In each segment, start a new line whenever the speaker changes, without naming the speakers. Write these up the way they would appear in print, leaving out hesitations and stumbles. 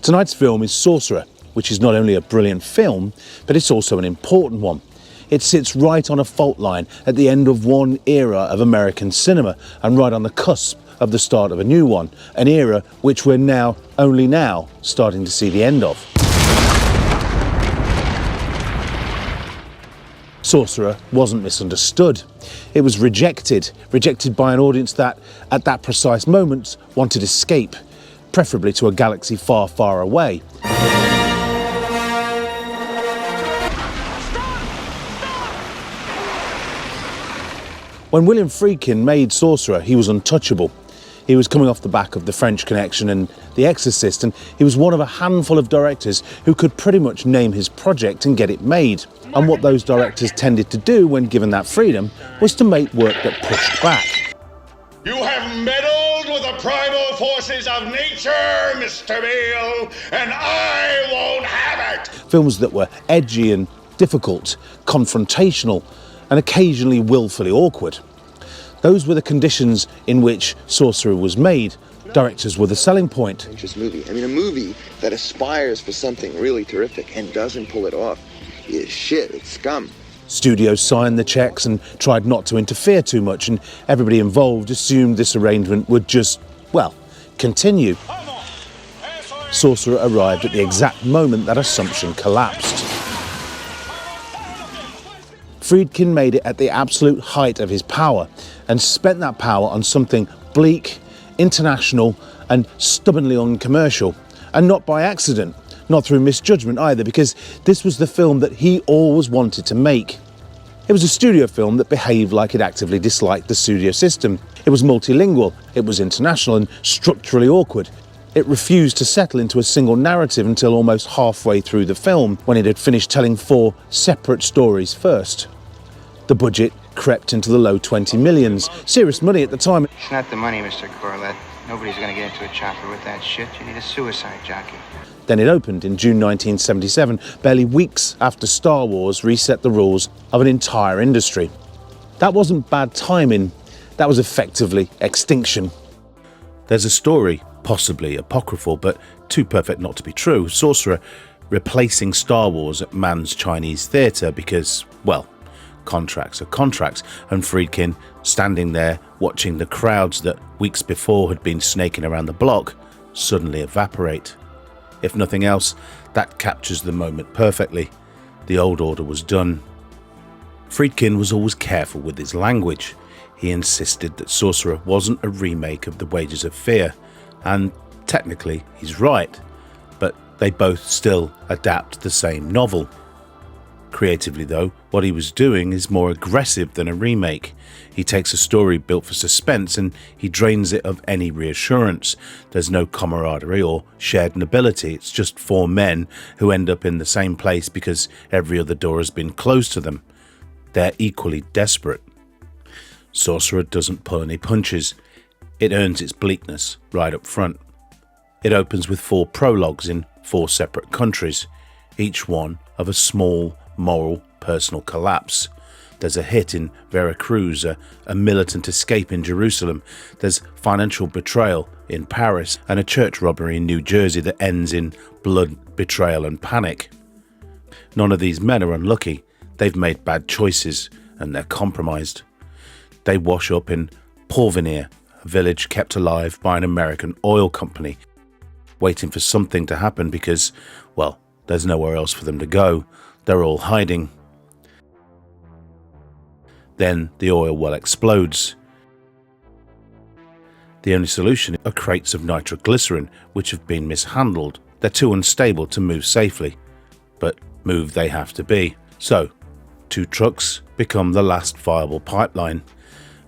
Tonight's film is Sorcerer, which is not only a brilliant film, but it's also an important one. It sits right on a fault line at the end of one era of American cinema and right on the cusp of the start of a new one, an era which we're only now starting to see the end of. Sorcerer wasn't misunderstood. It was rejected by an audience that, at that precise moment, wanted escape, preferably to a galaxy far, far away. When William Friedkin made Sorcerer, he was untouchable. He was coming off the back of The French Connection and The Exorcist, and he was one of a handful of directors who could pretty much name his project and get it made. And what those directors tended to do when given that freedom was to make work that pushed back.
You have meddled with the primal forces of nature, Mr. Beale, and I won't have it!
Films that were edgy and difficult, confrontational, and occasionally willfully awkward. Those were the conditions in which Sorcerer was made. Directors were the selling point.
Movie. I mean, a movie that aspires for something really terrific and doesn't pull it off is shit, it's scum.
Studios signed the checks and tried not to interfere too much, and everybody involved assumed this arrangement would just, well, continue. Sorcerer arrived at the exact moment that assumption collapsed. Friedkin made it at the absolute height of his power and spent that power on something bleak, international, and stubbornly uncommercial. And not by accident, not through misjudgment either, because this was the film that he always wanted to make. It was a studio film that behaved like it actively disliked the studio system. It was multilingual, it was international and structurally awkward. It refused to settle into a single narrative until almost halfway through the film, when it had finished telling 4 separate stories first. The budget crept into the low 20 millions. Serious money at the time.
It's not the money, Mr. Corlett. Nobody's gonna get into a chopper with that shit. You need a suicide jockey.
Then it opened in June 1977, barely weeks after Star Wars reset the rules of an entire industry. That wasn't bad timing, that was effectively extinction. There's a story, possibly apocryphal, but too perfect not to be true, Sorcerer replacing Star Wars at Mann's Chinese Theatre because, well, contracts are contracts, and Friedkin, standing there watching the crowds that weeks before had been snaking around the block, suddenly evaporate. If nothing else, that captures the moment perfectly. The old order was done. Friedkin was always careful with his language. He insisted that Sorcerer wasn't a remake of The Wages of Fear, and technically he's right, but they both still adapt the same novel. Creatively though, what he was doing is more aggressive than a remake. He takes a story built for suspense and he drains it of any reassurance. There's no camaraderie or shared nobility, it's just 4 men who end up in the same place because every other door has been closed to them. They're equally desperate. Sorcerer doesn't pull any punches. It earns its bleakness right up front. It opens with 4 prologues in 4 separate countries, each one of a small, moral, personal collapse. There's a hit in Veracruz, a militant escape in Jerusalem. There's financial betrayal in Paris, and a church robbery in New Jersey that ends in blood, betrayal and panic. None of these men are unlucky. They've made bad choices and they're compromised. They wash up in Porvenir, a village kept alive by an American oil company, waiting for something to happen because, well, there's nowhere else for them to go. They're all hiding. Then the oil well explodes. The only solution are crates of nitroglycerin, which have been mishandled. They're too unstable to move safely, but move they have to be. So, 2 trucks become the last viable pipeline,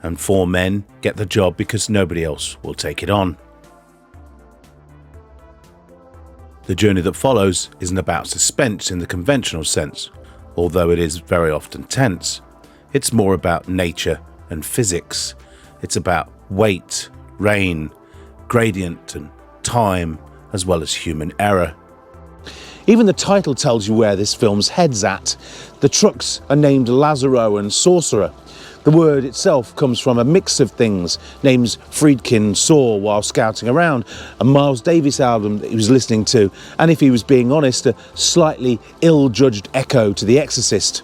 and 4 men get the job because nobody else will take it on. The journey that follows isn't about suspense in the conventional sense, although it is very often tense. It's more about nature and physics. It's about weight, rain, gradient and time, as well as human error. Even the title tells you where this film's head's at. The trucks are named Lazaro and Sorcerer. The word itself comes from a mix of things, names Friedkin saw while scouting around, a Miles Davis album that he was listening to, and if he was being honest, a slightly ill-judged echo to the Exorcist.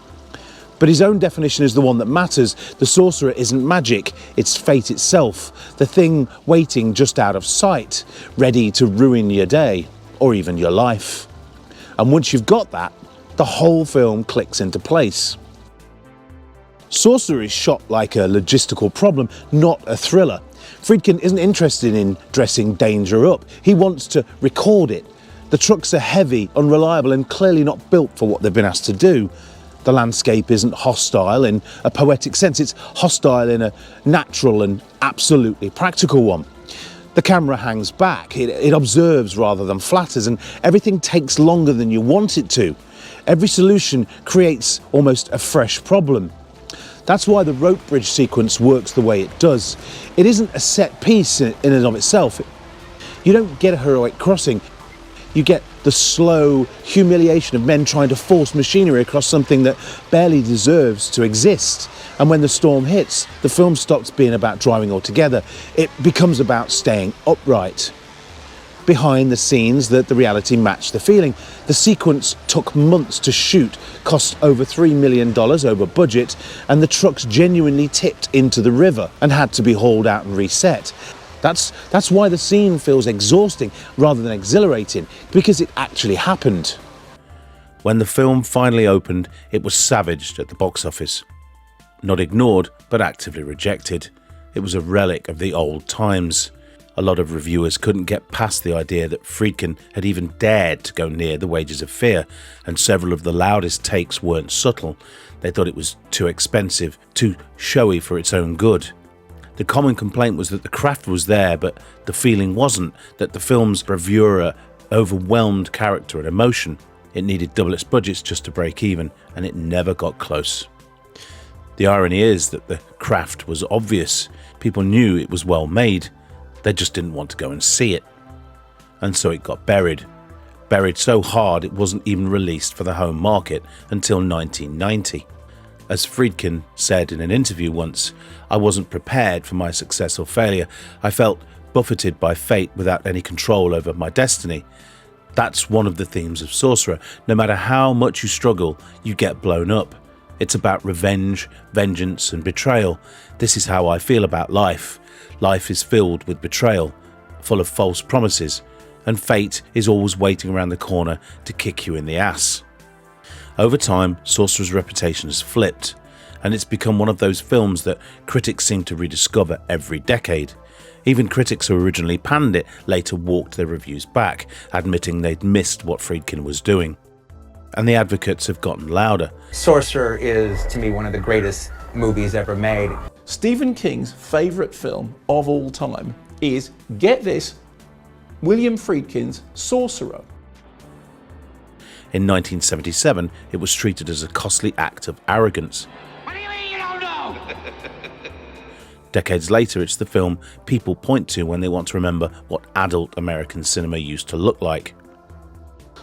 But his own definition is the one that matters. The sorcerer isn't magic, it's fate itself, the thing waiting just out of sight, ready to ruin your day, or even your life. And once you've got that, the whole film clicks into place. Sorcerer is shot like a logistical problem, not a thriller. Friedkin isn't interested in dressing danger up. He wants to record it. The trucks are heavy, unreliable, and clearly not built for what they've been asked to do. The landscape isn't hostile in a poetic sense, it's hostile in a natural and absolutely practical one. The camera hangs back, it observes rather than flatters, and everything takes longer than you want it to. Every solution creates almost a fresh problem. That's why the rope bridge sequence works the way it does. It isn't a set piece in and of itself. You don't get a heroic crossing. You get the slow humiliation of men trying to force machinery across something that barely deserves to exist. And when the storm hits, the film stops being about driving altogether. It becomes about staying upright. Behind the scenes, the reality matched the feeling. The sequence took months to shoot, cost over $3 million over budget, and the trucks genuinely tipped into the river and had to be hauled out and reset. That's why the scene feels exhausting rather than exhilarating, because it actually happened. When the film finally opened, it was savaged at the box office. Not ignored, but actively rejected. It was a relic of the old times. A lot of reviewers couldn't get past the idea that Friedkin had even dared to go near The Wages of Fear, and several of the loudest takes weren't subtle. They thought it was too expensive, too showy for its own good. The common complaint was that the craft was there, but the feeling wasn't, that the film's bravura overwhelmed character and emotion. It needed double its budgets just to break even, and it never got close. The irony is that the craft was obvious. People knew it was well made. They just didn't want to go and see it. And so it got buried. Buried so hard it wasn't even released for the home market until 1990. As Friedkin said in an interview once, "I wasn't prepared for my success or failure. I felt buffeted by fate without any control over my destiny." That's one of the themes of Sorcerer. No matter how much you struggle, you get blown up. It's about revenge, vengeance, and betrayal. This is how I feel about life. Life is filled with betrayal, full of false promises, and fate is always waiting around the corner to kick you in the ass. Over time, Sorcerer's reputation has flipped, and it's become one of those films that critics seem to rediscover every decade. Even critics who originally panned it later walked their reviews back, admitting they'd missed what Friedkin was doing. And the advocates have gotten louder.
Sorcerer is, to me, one of the greatest movies ever made.
Stephen King's favourite film of all time is, get this, William Friedkin's Sorcerer.
In 1977, it was treated as a costly act of arrogance.
What do you mean you don't know?
Decades later, it's the film people point to when they want to remember what adult American cinema used to look like.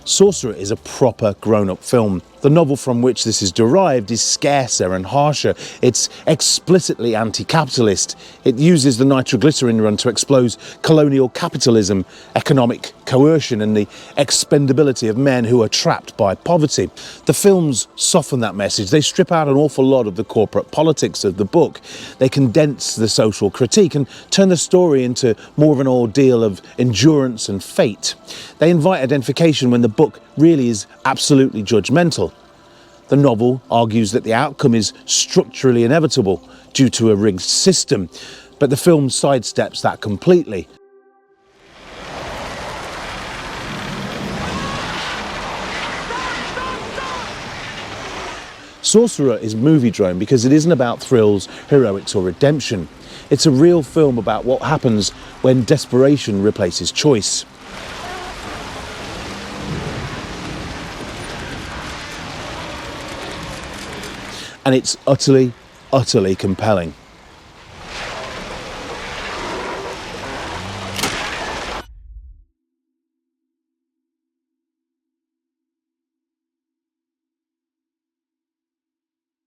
Sorcerer is a proper grown-up film. The novel from which this is derived is scarcer and harsher. It's explicitly anti-capitalist. It uses the nitroglycerin run to expose colonial capitalism, economic coercion, and the expendability of men who are trapped by poverty. The films soften that message. They strip out an awful lot of the corporate politics of the book. They condense the social critique and turn the story into more of an ordeal of endurance and fate. They invite identification when the book really is absolutely judgmental. The novel argues that the outcome is structurally inevitable due to a rigged system, but the film sidesteps that completely. Sorcerer is Moviedrome because it isn't about thrills, heroics or redemption. It's a real film about what happens when desperation replaces choice. And it's utterly, utterly compelling.